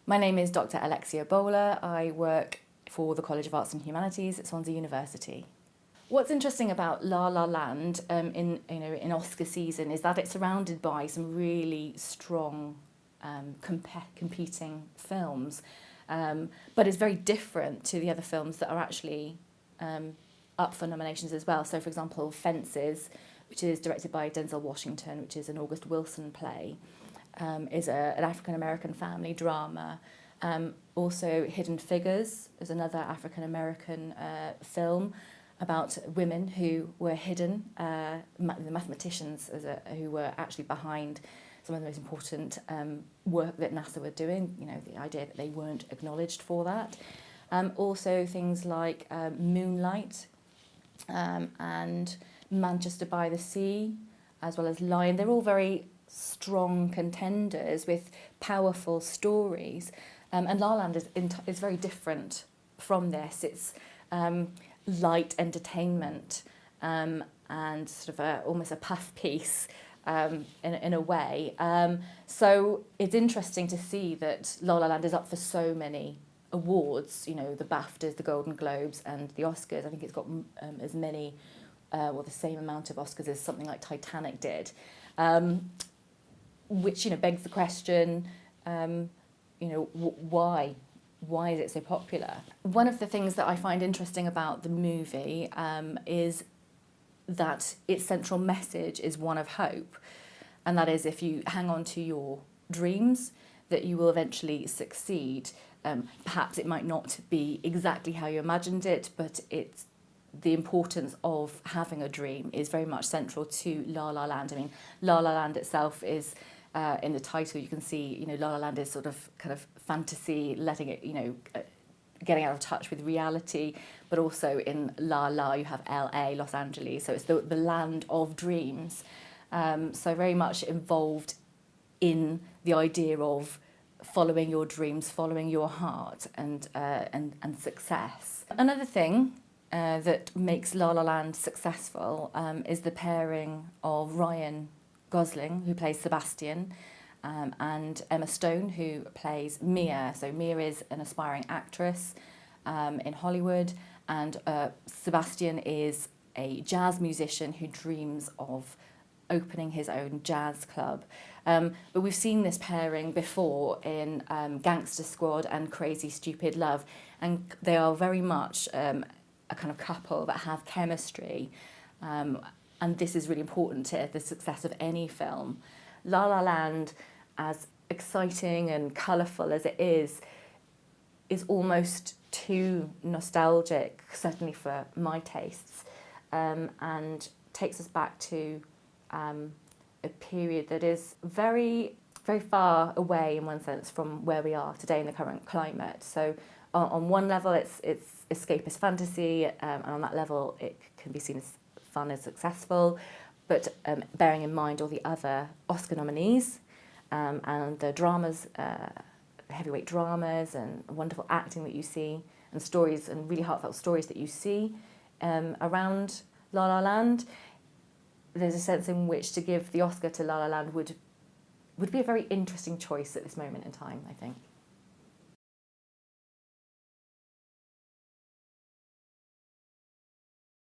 My name is Dr. Alexia Bowler. I work for the College of Arts and Humanities at Swansea University. What's interesting about La La Land in Oscar season is that it's surrounded by some really strong competing films, but it's very different to the other films that are actually up for nominations as well. So, for example, Fences, which is directed by Denzel Washington, which is an August Wilson play, is an African-American family drama. Also, Hidden Figures is another African-American film about women who were hidden, the mathematicians who were actually behind some of the most important work that NASA were doing, the idea that they weren't acknowledged for that. Also things like Moonlight and Manchester by the Sea, as well as Lion. They're all very strong contenders with powerful stories. And La La Land is very different from this. It's light entertainment and sort of almost a puff piece in a way. So it's interesting to see that La La Land is up for so many awards, the BAFTAs, the Golden Globes and the Oscars. I think it's got as many, the same amount of Oscars as something like Titanic did. Which begs the question, why? Why is it so popular? One of the things that I find interesting about the movie is that its central message is one of hope, and that is if you hang on to your dreams, that you will eventually succeed. Perhaps it might not be exactly how you imagined it, but it's the importance of having a dream is very much central to La La Land. I mean, La La Land itself is, in the title you can see, La La Land is sort of kind of fantasy, letting it, getting out of touch with reality, but also in La La you have LA, Los Angeles, so it's the land of dreams. So very much involved in the idea of following your dreams, following your heart and success. Another thing that makes La La Land successful is the pairing of Ryan Gosling, who plays Sebastian, and Emma Stone, who plays Mia. So Mia is an aspiring actress in Hollywood, and Sebastian is a jazz musician who dreams of opening his own jazz club. But we've seen this pairing before in Gangster Squad and Crazy Stupid Love, and they are very much a kind of couple that have chemistry. And this is really important to the success of any film. La La Land, as exciting and colourful as it is almost too nostalgic, certainly for my tastes, and takes us back to a period that is very, very far away in one sense from where we are today in the current climate. So on one level it's escapist fantasy, and on that level it can be seen as fun and successful, but bearing in mind all the other Oscar nominees and the dramas, heavyweight dramas and wonderful acting that you see and stories and really heartfelt stories that you see around La La Land, there's a sense in which to give the Oscar to La La Land would be a very interesting choice at this moment in time, I think.